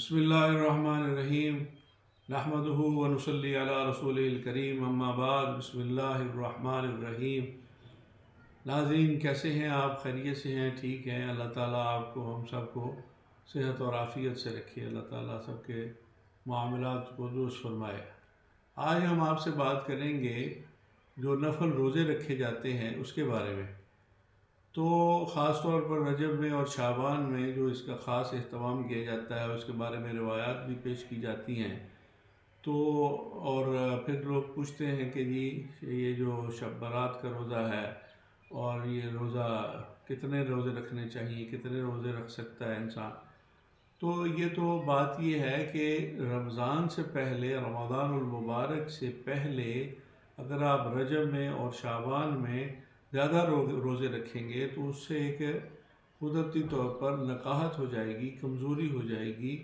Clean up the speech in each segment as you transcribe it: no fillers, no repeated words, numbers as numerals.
بسم اللہ الرحمن الرحیم نحمدہ و نصلی علی رسولہ الکریم اما بعد بسم اللہ الرحمن الرحیم۔ ناظرین کیسے ہیں آپ؟ خیریت سے ہیں؟ ٹھیک ہیں؟ اللہ تعالیٰ آپ کو ہم سب کو صحت اور عافیت سے رکھے، اللہ تعالیٰ سب کے معاملات کو درست فرمائے۔ آج ہم آپ سے بات کریں گے جو نفل روزے رکھے جاتے ہیں اس کے بارے میں۔ تو خاص طور پر رجب میں اور شعبان میں جو اس کا خاص اہتمام کیا جاتا ہے اس کے بارے میں روایات بھی پیش کی جاتی ہیں۔ تو اور پھر لوگ پوچھتے ہیں کہ جی یہ جو شب برات کا روزہ ہے اور یہ روزہ کتنے روزے رکھنے چاہیے، کتنے روزے رکھ سکتا ہے انسان؟ تو یہ تو بات یہ ہے کہ رمضان سے پہلے، رمضان المبارک سے پہلے اگر آپ رجب میں اور شعبان میں زیادہ روزے رکھیں گے تو اس سے ایک قدرتی طور پر نقاہت ہو جائے گی، کمزوری ہو جائے گی،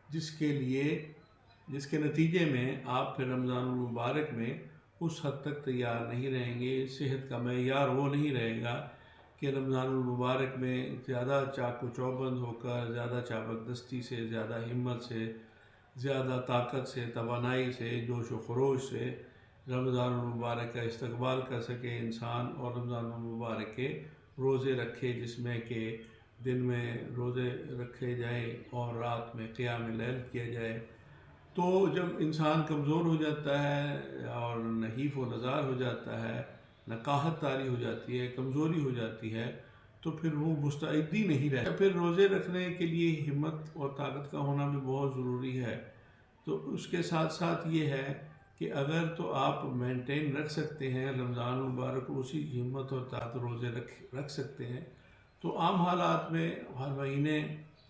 جس کے نتیجے میں آپ پھر رمضان المبارک میں اس حد تک تیار نہیں رہیں گے، صحت کا معیار وہ نہیں رہے گا کہ رمضان المبارک میں زیادہ چاق و چوبند ہو کر، زیادہ چابک دستی سے، زیادہ ہمت سے، زیادہ طاقت سے، توانائی سے، جوش و خروش سے رمضان المبارک کا استقبال کر سکے انسان، اور رمضان المبارک کے روزے رکھے جس میں کہ دن میں روزے رکھے جائیں اور رات میں قیام لیل کیا جائے۔ تو جب انسان کمزور ہو جاتا ہے اور نحیف و نزار ہو جاتا ہے، نقاہت طاری ہو جاتی ہے، کمزوری ہو جاتی ہے، تو پھر وہ مستعدی نہیں رہتا۔ پھر روزے رکھنے کے لیے ہمت اور طاقت کا ہونا بھی بہت ضروری ہے۔ تو اس کے ساتھ ساتھ یہ ہے کہ اگر تو آپ مینٹین رکھ سکتے ہیں رمضان المبارک کو، اسی ہمت اور طاقت روزے رکھ سکتے ہیں تو عام حالات میں ہر مہینے۔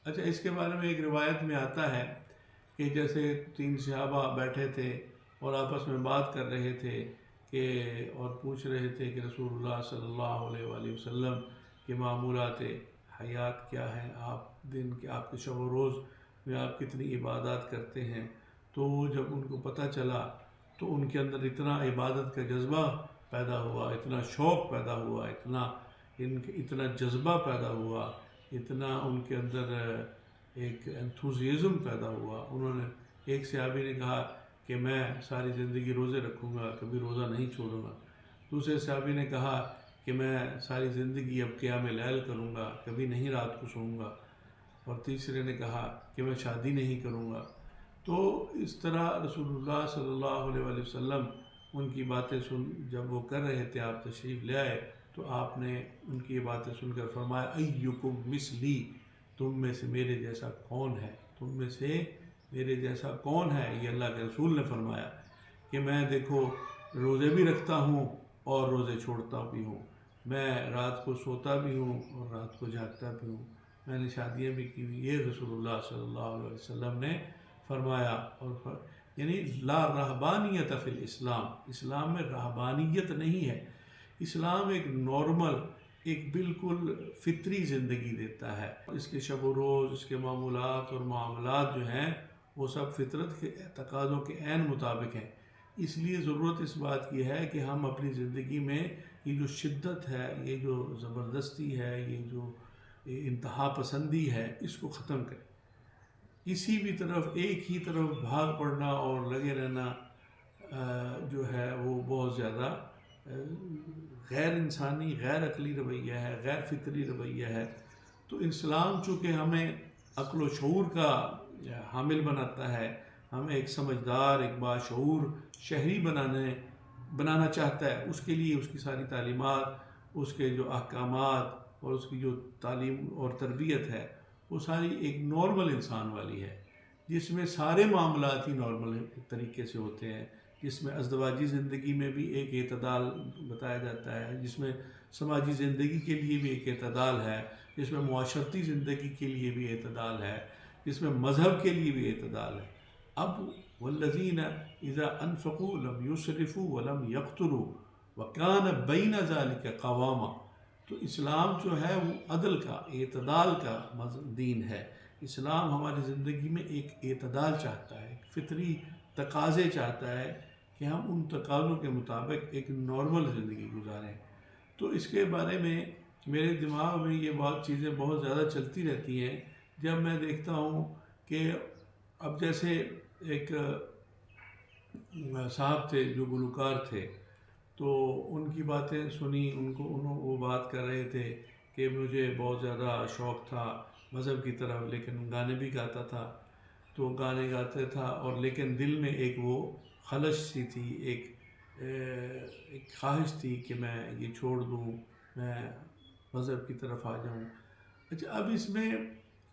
اچھا، اس کے بارے میں ایک روایت میں آتا ہے کہ جیسے 3 صحابہ بیٹھے تھے اور آپس میں بات کر رہے تھے اور پوچھ رہے تھے کہ رسول اللہ صلی اللہ علیہ وآلہ وسلم کے معمولات حیات کیا ہیں، آپ کے شب و روز میں آپ کتنی عبادات کرتے ہیں۔ تو جب ان کو پتہ چلا تو ان کے اندر اتنا عبادت کا جذبہ پیدا ہوا، اتنا شوق پیدا ہوا، اتنا جذبہ پیدا ہوا، اتنا ان کے اندر ایک انتھوزیزم پیدا ہوا۔ انہوں نے، ایک صحابی نے کہا کہ میں ساری زندگی روزے رکھوں گا، کبھی روزہ نہیں چھوڑوں گا۔ دوسرے صحابی نے کہا کہ میں ساری زندگی اب قیام لیل کروں گا، کبھی نہیں رات کو سوؤں گا۔ اور تیسرے نے کہا کہ میں شادی نہیں کروں گا۔ تو اس طرح رسول اللہ صلی اللہ علیہ وآلہ وسلم ان کی باتیں جب وہ کر رہے تھے، آپ تشریف لے آئے تو آپ نے ان کی باتیں سن کر فرمایا ایکم مثلی، تم میں سے میرے جیسا کون ہے؟ تم میں سے میرے جیسا کون ہے؟ یہ اللہ کے رسول نے فرمایا کہ میں دیکھو روزے بھی رکھتا ہوں اور روزے چھوڑتا بھی ہوں، میں رات کو سوتا بھی ہوں اور رات کو جاگتا بھی ہوں، میں نے شادیاں بھی کی ہوئی۔ یہ رسول اللہ صلی اللہ علیہ وسلم نے فرمایا۔ اور یعنی لا رہبانیت فی الاسلام، اسلام میں رہبانیت نہیں ہے۔ اسلام ایک نارمل، ایک بالکل فطری زندگی دیتا ہے۔ اس کے شب و روز، اس کے معمولات اور معاملات جو ہیں وہ سب فطرت کے تقاضوں کے عین مطابق ہیں۔ اس لیے ضرورت اس بات کی ہے کہ ہم اپنی زندگی میں یہ جو شدت ہے، یہ جو زبردستی ہے، یہ جو انتہا پسندی ہے، اس کو ختم کریں۔ کسی بھی طرف ایک ہی طرف بھاگ پڑنا اور لگے رہنا جو ہے وہ بہت زیادہ غیر انسانی، غیر عقلی رویہ ہے، غیر فطری رویہ ہے۔ تو اسلام چونکہ ہمیں عقل و شعور کا حامل بناتا ہے، ہمیں ایک سمجھدار، ایک باشعور شہری بنانا چاہتا ہے، اس کے لیے اس کی ساری تعلیمات، اس کے جو احکامات اور اس کی جو تعلیم اور تربیت ہے وہ ساری ایک نارمل انسان والی ہے، جس میں سارے معاملات ہی نارمل طریقے سے ہوتے ہیں، جس میں ازدواجی زندگی میں بھی ایک اعتدال بتایا جاتا ہے، جس میں سماجی زندگی کے لیے بھی ایک اعتدال ہے، جس میں معاشرتی زندگی کے لیے بھی اعتدال ہے، جس میں مذہب کے لیے بھی اعتدال ہے۔ اب والذین اذا انفقوا لم یسرفوا ولم یقتروا وکان بین ذلک قواما۔ تو اسلام جو ہے وہ عدل کا، اعتدال کا دین ہے۔ اسلام ہماری زندگی میں ایک اعتدال چاہتا ہے، ایک فطری تقاضے چاہتا ہے کہ ہم ان تقاضوں کے مطابق ایک نارمل زندگی گزاریں۔ تو اس کے بارے میں میرے دماغ میں یہ چیزیں بہت زیادہ چلتی رہتی ہیں جب میں دیکھتا ہوں کہ اب جیسے ایک صاحب تھے جو گلوکار تھے، تو ان کی باتیں سنی، وہ بات کر رہے تھے کہ مجھے بہت زیادہ شوق تھا مذہب کی طرف، لیکن گانے بھی گاتا تھا، تو گانے گاتے تھا، اور لیکن دل میں ایک وہ خلش سی تھی، ایک خواہش تھی کہ میں یہ چھوڑ دوں، میں مذہب کی طرف آ جاؤں۔ اچھا، اب اس میں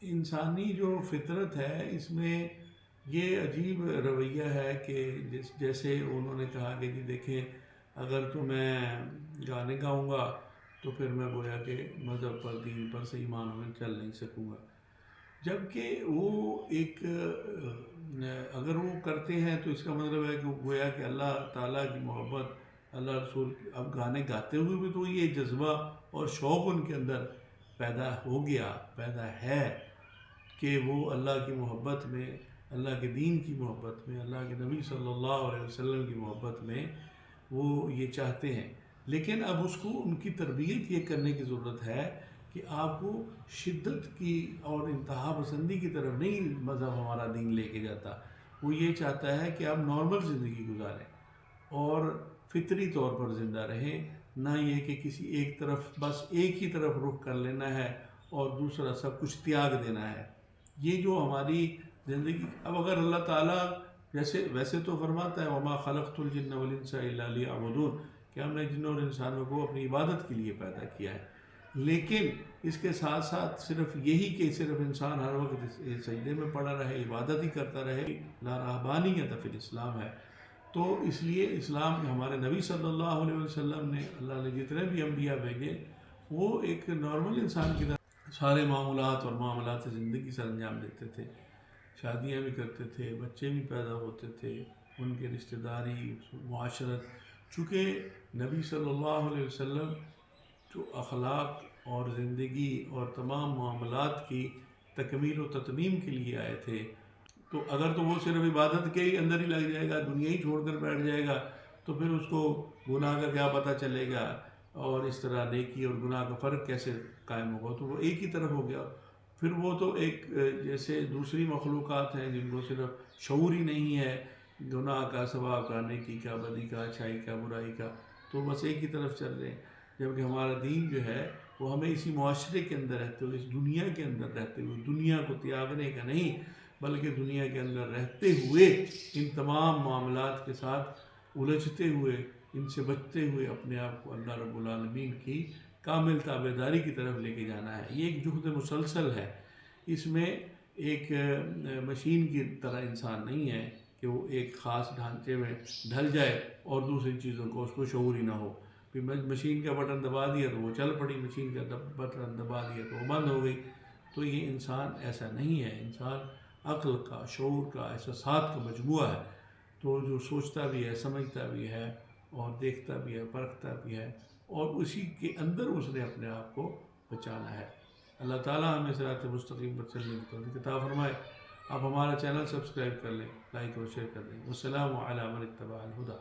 انسانی جو فطرت ہے، اس میں یہ عجیب رویہ ہے کہ جیسے انہوں نے کہا کہ جی دیکھیں، اگر تو میں گانے گاؤں گا تو پھر میں گویا کہ مذہب پر، دین پر صحیح معنوں میں چل نہیں سکوں گا، جبکہ وہ ایک اگر وہ کرتے ہیں تو اس کا مطلب ہے کہ وہ گویا کہ اللہ تعالیٰ کی محبت، اللہ رسول اب گانے گاتے ہوئے بھی تو یہ جذبہ اور شوق ان کے اندر پیدا ہو گیا، پیدا ہے کہ وہ اللہ کی محبت میں، اللہ کے دین کی محبت میں، اللہ کے نبی صلی اللہ علیہ وسلم کی محبت میں وہ یہ چاہتے ہیں۔ لیکن اب اس کو ان کی تربیت یہ کرنے کی ضرورت ہے کہ آپ کو شدت کی اور انتہا پسندی کی طرف نہیں مذہب ہمارا دین لے کے جاتا، وہ یہ چاہتا ہے کہ آپ نارمل زندگی گزاریں اور فطری طور پر زندہ رہیں، نہ یہ کہ کسی ایک طرف، بس ایک ہی طرف رخ کر لینا ہے اور دوسرا سب کچھ تیاگ دینا ہے۔ یہ جو ہماری زندگی، اب اگر اللہ تعالیٰ ویسے تو فرماتا ہے وَمَا خَلَقْتُ الْجِنَّ وَالْإِنسَ إِلَّا لِيَعْبُدُونَ، کہ ہم نے جنوں اور انسانوں کو اپنی عبادت کے لیے پیدا کیا ہے، لیکن اس کے ساتھ ساتھ صرف یہی کہ صرف انسان ہر وقت سجدے میں پڑا رہے، عبادت ہی کرتا رہے، لا رہبانیت فی الاسلام ہے۔ تو اس لیے اسلام کے ہمارے نبی صلی اللہ علیہ وسلم نے، اللہ نے جتنے بھی انبیاء بھیجے، وہ ایک نارمل انسان کی طرح سارے معاملات اور معاملات زندگی سے انجام دیتے تھے، شادیاں بھی کرتے تھے، بچے بھی پیدا ہوتے تھے، ان کے رشتہ داری، معاشرت، چونکہ نبی صلی اللہ علیہ وسلم جو اخلاق اور زندگی اور تمام معاملات کی تکمیل و تتمیم کے لیے آئے تھے، تو اگر تو وہ صرف عبادت کے ہی اندر ہی لگ جائے گا، دنیا ہی چھوڑ کر بیٹھ جائے گا، تو پھر اس کو گناہ کا کیا پتہ چلے گا، اور اس طرح نیکی اور گناہ کا فرق کیسے قائم ہوگا، تو وہ ایک ہی طرف ہو گیا۔ پھر وہ تو ایک جیسے دوسری مخلوقات ہیں جن کو صرف شعور ہی نہیں ہے گناہ کا، ثواب کا، نیکی کا، بدی کا، اچھائی کا، برائی کا، تو بس ایک ہی طرف چل رہے ہیں، جبکہ ہمارا دین جو ہے وہ ہمیں اسی معاشرے کے اندر رہتے ہوئے، اس دنیا کے اندر رہتے ہوئے، دنیا کو تیاگنے کا نہیں، بلکہ دنیا کے اندر رہتے ہوئے ان تمام معاملات کے ساتھ الجھتے ہوئے، ان سے بچتے ہوئے اپنے آپ کو اللہ رب العالمین کی کامل تابعداری کی طرف لے کے جانا ہے۔ یہ ایک جہد مسلسل ہے، اس میں ایک مشین کی طرح انسان نہیں ہے کہ وہ ایک خاص ڈھانچے میں ڈھل جائے اور دوسری چیزوں کو اس کو شعور ہی نہ ہو، پھر مشین کا بٹن دبا دیا تو وہ چل پڑی، مشین کا بٹن دبا دیا تو وہ بند ہو گئی۔ تو یہ انسان ایسا نہیں ہے، انسان عقل کا، شعور کا، احساسات کا مجموعہ ہے، تو جو سوچتا بھی ہے، سمجھتا بھی ہے، اور دیکھتا بھی ہے، پرکھتا بھی ہے، اور اسی کے اندر اس نے اپنے آپ کو بچانا ہے۔ اللہ تعالیٰ ہمیں صراط مستقیم پر چلنے کی توفیق عطا فرمائے۔ آپ ہمارا چینل سبسکرائب کر لیں، لائک اور شیئر کر دیں۔ والسلام علی من اتبع الہدی۔